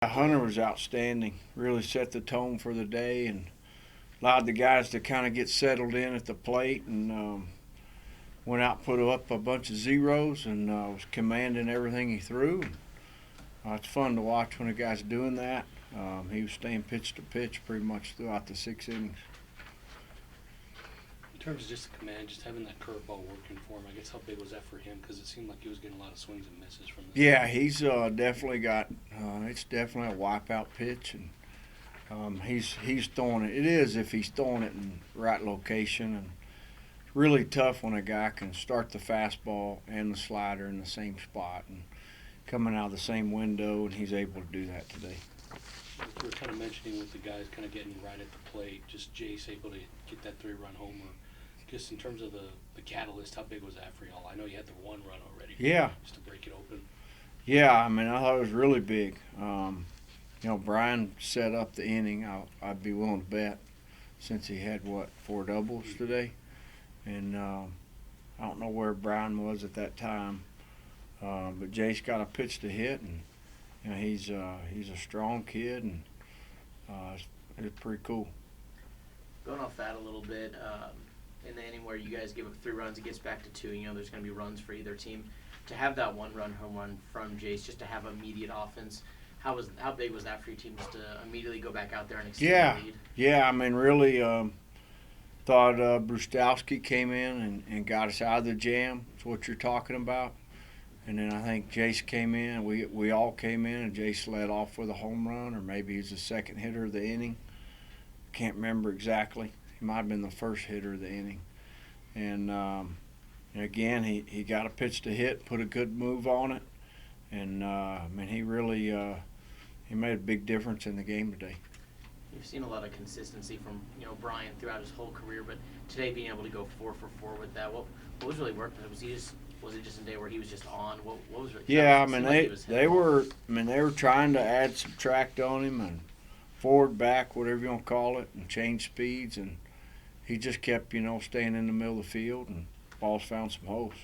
Hunter was outstanding. Really set the tone for the day and allowed the guys to kind of get settled in at the plate and went out, put up a bunch of zeros, and was commanding everything he threw. It's fun to watch when a guy's doing that. He was staying pitch to pitch pretty much throughout the 6 innings. In terms of just the command, just having that curveball working for him, I guess how big was that for him? Because it seemed like he was getting a lot of swings and misses from this. Yeah, he's definitely got. It's definitely a wipeout pitch, and he's throwing it. It is if he's throwing it in the right location, and it's really tough when a guy can start the fastball and the slider in the same spot and coming out of the same window, and he's able to do that today. We were kind of mentioning with the guys kind of getting right at the plate, just Jace able to get that 3-run homer. Just in terms of the catalyst, how big was that for y'all? I know you had the 1 run already. Yeah. Just to break it open. Yeah, I mean, I thought it was really big. Brian set up the inning. I'd be willing to bet since he had, 4 doubles today. And I don't know where Brian was at that time. But Jace got a pitch to hit, and he's a strong kid, and it's pretty cool. Going off that a little bit, in the inning where you guys give up 3 runs, it gets back to 2. There's going to be runs for either team. To have that 1-run home run from Jace, just to have immediate offense, how big was that for your team just to immediately go back out there and extend the lead? Yeah. I mean, really thought Brustowski came in and got us out of the jam. That's what you're talking about. And then I think Jace came in. We all came in, and Jace led off with a home run, or maybe he's the second hitter of the inning. Can't remember exactly. He might have been the first hitter of the inning. And again, he got a pitch to hit, put a good move on it, and I mean, he really he made a big difference in the game today. You've seen a lot of consistency from Brian throughout his whole career, but today being able to go 4 for 4 with that, what was really working? Was it just a day where he was just on? What was it? Yeah, I mean they were trying to add subtract on him and forward back, whatever you want to call it, and change speeds, and he just kept staying in the middle of the field, and balls found some holes.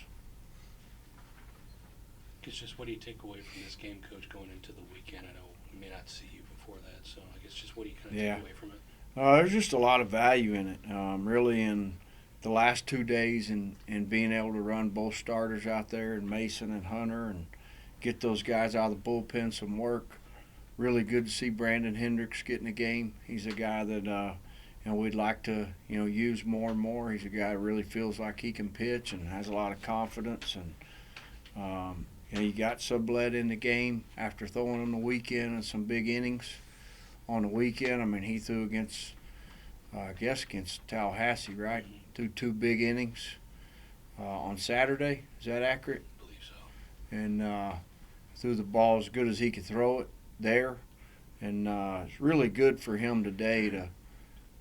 Just what do you take away from this game, Coach, going into the weekend? I know we may not see you before that, so I guess just what do you kind of take away from it? There's just a lot of value in it, really, in the last 2 days, and being able to run both starters out there, and Mason and Hunter, and get those guys out of the bullpen some work. Really good to see Brandon Hendricks get in the game. He's a guy that we'd like to use more and more. He's a guy that really feels like he can pitch and has a lot of confidence. And he got Sublette in the game after throwing on the weekend and some big innings on the weekend. I mean, he threw against Tallahassee, right? Threw 2 big innings on Saturday. Is that accurate? I believe so. And threw the ball as good as he could throw it there. And it's really good for him today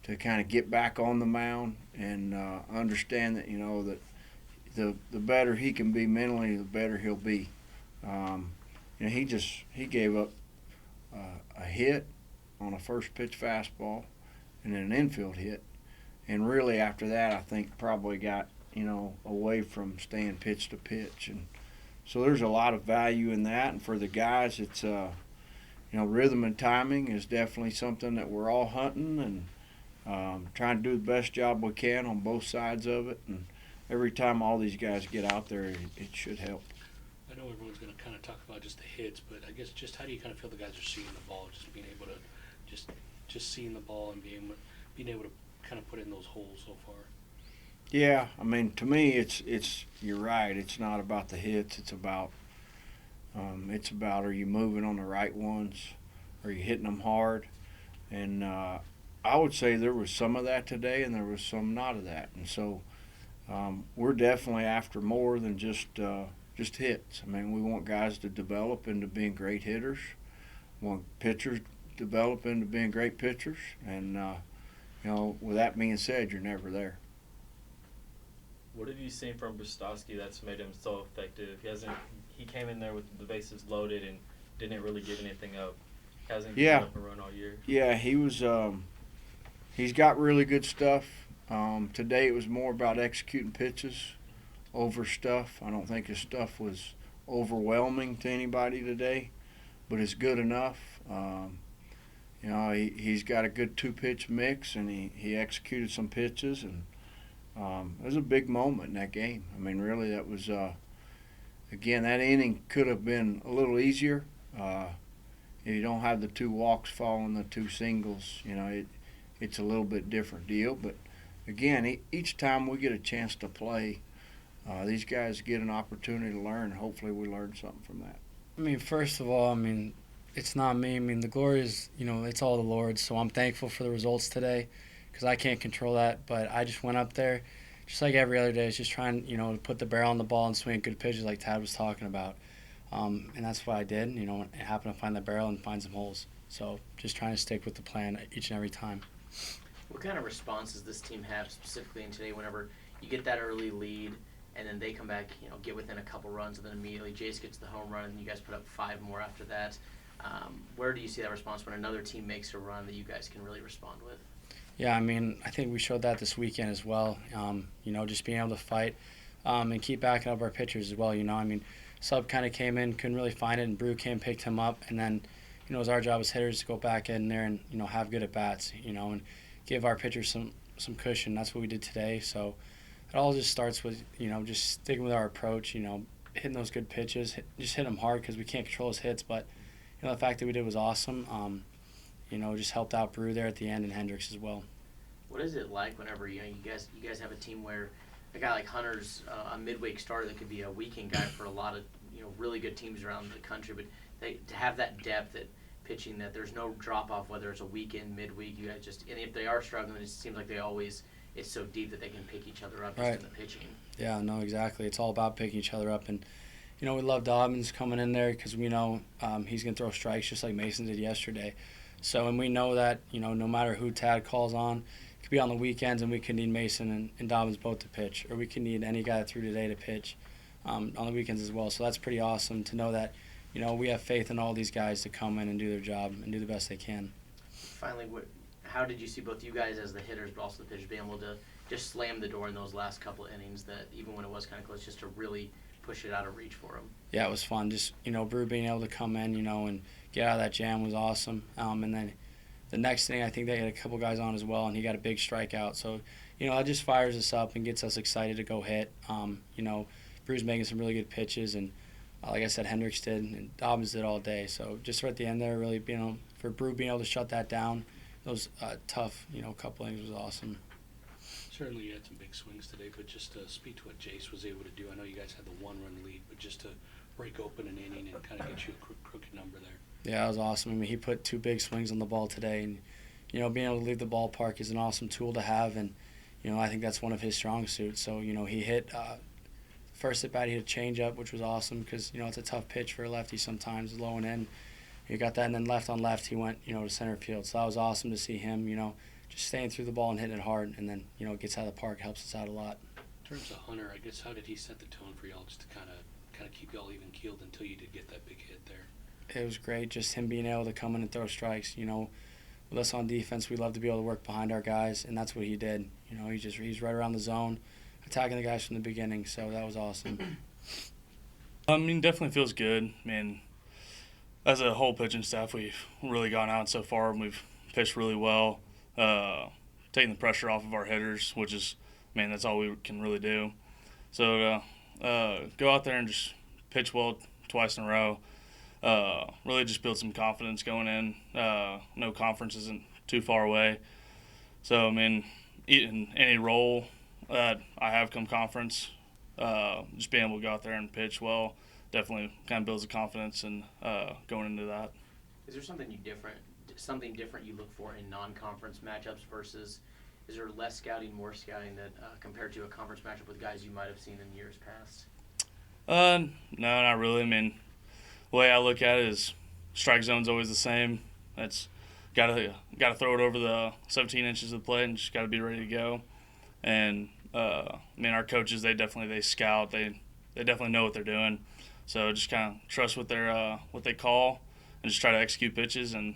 to kind of get back on the mound and understand that that the better he can be mentally, the better he'll be. He gave up a hit on a first pitch fastball and then an infield hit, and really after that I think probably got away from staying pitch to pitch, and so there's a lot of value in that. And for the guys, it's rhythm and timing is definitely something that we're all hunting, and trying to do the best job we can on both sides of it. And every time all these guys get out there, it should help. I know everyone's going to kind of talk about just the hits, but I guess just how do you kind of feel the guys are seeing the ball, just being able to just seeing the ball and being able to kind of put in those holes so far? Yeah, I mean, to me, it's you're right. It's not about the hits. It's about are you moving on the right ones? Are you hitting them hard? And I would say there was some of that today, and there was some not of that. And so we're definitely after more than just hits. I mean, we want guys to develop into being great hitters. We want pitchers to develop into being great pitchers. And with that being said, you're never there. What have you seen from Brustowski that's made him so effective? He came in there with the bases loaded and didn't really give anything up. Hasn't given up a run all year. Yeah, he was. He's got really good stuff. Today it was more about executing pitches over stuff. I don't think his stuff was overwhelming to anybody today, but it's good enough. He's got a good two-pitch mix, and he executed some pitches, and it was a big moment in that game. I mean, really, that was again, that inning could have been a little easier. If you don't have the two walks following the two singles, it's a little bit different deal. But again, each time we get a chance to play, these guys get an opportunity to learn. Hopefully, we learn something from that. I mean, first of all, it's not me. I mean, the glory is, it's all the Lord's. So I'm thankful for the results today because I can't control that. But I just went up there, just like every other day, just trying, to put the barrel on the ball and swing good pitches like Tad was talking about. And that's what I did. It happened to find the barrel and find some holes. So just trying to stick with the plan each and every time. What kind of response does this team have specifically in today whenever you get that early lead and then they come back, get within a couple runs, and then immediately Jace gets the home run and you guys put up 5 more after that? Where do you see that response when another team makes a run that you guys can really respond with? Yeah, I think we showed that this weekend as well. Just being able to fight and keep backing up our pitchers as well. Sub kind of came in, couldn't really find it, and Brew came, picked him up, and then, it was our job as hitters to go back in there and, have good at-bats, and give our pitchers some cushion. That's what we did today. So it all just starts with, just sticking with our approach, hitting those good pitches, just hit them hard because we can't control his hits, but, the fact that we did was awesome. Just helped out Brew there at the end and Hendricks as well. What is it like whenever, you guys have a team where a guy like Hunter's a midweek starter that could be a weekend guy for a lot of really good teams around the country, but to have that depth at pitching, that there's no drop off whether it's a weekend, midweek, you guys and if they are struggling, it seems like it's so deep that they can pick each other up just in the pitching. Yeah, no, exactly. It's all about picking each other up, and we love Dobbins coming in there because we know he's going to throw strikes just like Mason did yesterday. So, and we know that no matter who Tad calls on, it could be on the weekends, and we could need Mason and Dobbins both to pitch, or we could need any guy that threw today to pitch on the weekends as well. So that's pretty awesome to know that we have faith in all these guys to come in and do their job and do the best they can. Finally, how did you see both you guys as the hitters, but also the pitchers being able to just slam the door in those last couple of innings, that even when it was kind of close, just to really push it out of reach for them? Yeah, it was fun. Just, Brew being able to come in, and get out of that jam was awesome. And then the next thing, I think they had a couple guys on as well, and he got a big strikeout. So, that just fires us up and gets us excited to go hit. Brew's making some really good pitches, and like I said, Hendricks did, and Dobbins did all day. So just right at the end there, really, for Brew being able to shut that down, those tough, couple innings was awesome. Certainly you had some big swings today, but just to speak to what Jace was able to do, I know you guys had the 1-run lead, but just to break open an inning and kind of get you a crooked number there. Yeah, it was awesome. He put 2 big swings on the ball today, and, being able to leave the ballpark is an awesome tool to have, and, I think that's one of his strong suits. So, he hit first at bat, he hit a changeup, which was awesome because, it's a tough pitch for a lefty sometimes, low and in. He got that, and then left on left, he went, to center field. So that was awesome to see him, just staying through the ball and hitting it hard, and then, gets out of the park, helps us out a lot. In terms of Hunter, I guess, how did he set the tone for y'all just to kind of keep y'all even keeled until you did get that big hit there? It was great, just him being able to come in and throw strikes. With us on defense, we love to be able to work behind our guys, and that's what he did. He's right around the zone, attacking the guys from the beginning, so that was awesome. Definitely feels good. As a whole pitching staff, we've really gone out so far, and we've pitched really well, taking the pressure off of our hitters, which is, that's all we can really do. So go out there and just pitch well twice in a row, really just build some confidence going in. No conference isn't too far away. So, in any role that I have come conference, just being able to go out there and pitch well definitely kind of builds the confidence and going into that. Is there something different you look for in non-conference matchups versus, is there less scouting, more scouting that compared to a conference matchup with guys you might have seen in years past? No, not really. The way I look at it is strike zone's always the same. That's gotta throw it over the 17 inches of the plate and just gotta be ready to go. And our coaches, they scout. They definitely know what they're doing. So just kind of trust what they call and just try to execute pitches and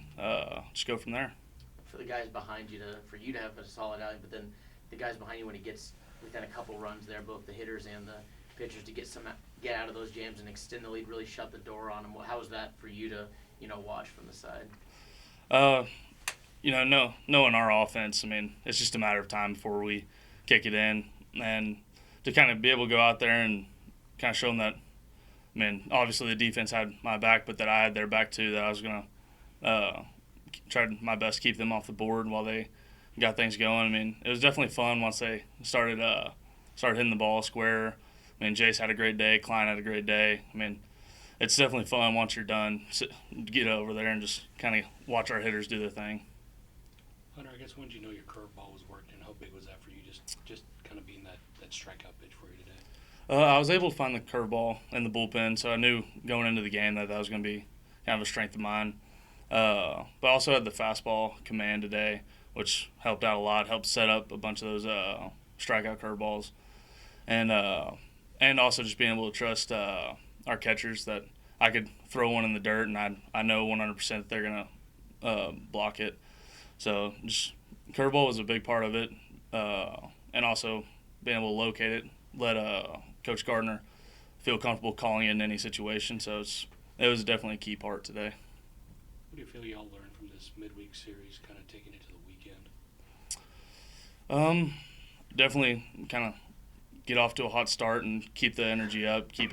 just go from there. For the guys behind you for you to have a solid outing, but then the guys behind you when he gets within a couple runs there, both the hitters and the pitchers, to get out of those jams and extend the lead, really shut the door on them. How was that for you to watch from the side? Knowing our offense, I mean, it's just a matter of time before we kick it in, and to kind of be able to go out there and kind of show them that, I mean, obviously the defense had my back, but that I had their back too, that I was going to try my best to keep them off the board while they got things going. I mean, it was definitely fun once they started hitting the ball square. I mean, Jace had a great day, Klein had a great day. I mean, it's definitely fun once you're done to get over there and just kind of watch our hitters do their thing. Hunter, I guess when did you know your curveball was working? How big was that for you? Just kind of being that strikeout pitch for you today. I was able to find the curveball in the bullpen, so I knew going into the game that was going to be kind of a strength of mine. But I also had the fastball command today, which helped out a lot, helped set up a bunch of those strikeout curveballs. And also just being able to trust our catchers that I could throw one in the dirt and I know 100% that they're going to block it. So just curveball was a big part of it, and also being able to locate it, let Coach Gardner feel comfortable calling it in any situation. So it was definitely a key part today. What do you feel y'all learned from this midweek series, kind of taking it to the weekend? Definitely kind of get off to a hot start and keep the energy up, keep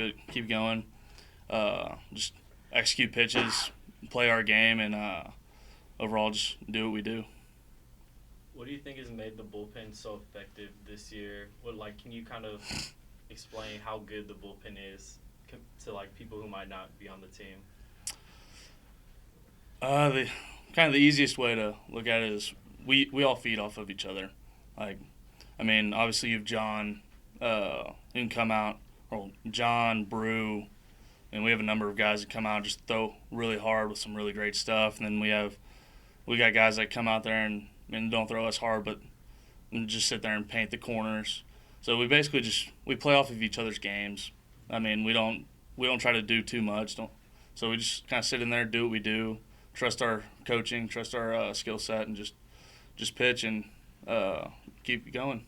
going. Just execute pitches, play our game, and overall just do what we do. What do you think has made the bullpen so effective this year? Can you kind of explain how good the bullpen is to people who might not be on the team? The easiest way to look at it is we all feed off of each other. Obviously you have John who can come out, or John, Brew, and we have a number of guys that come out and just throw really hard with some really great stuff. And then we got guys that come out there and don't throw us hard, but just sit there and paint the corners. So we basically we play off of each other's games. I mean, we don't try to do too much. So we just kind of sit in there, do what we do, trust our coaching, trust our skill set, and just pitch and keep going.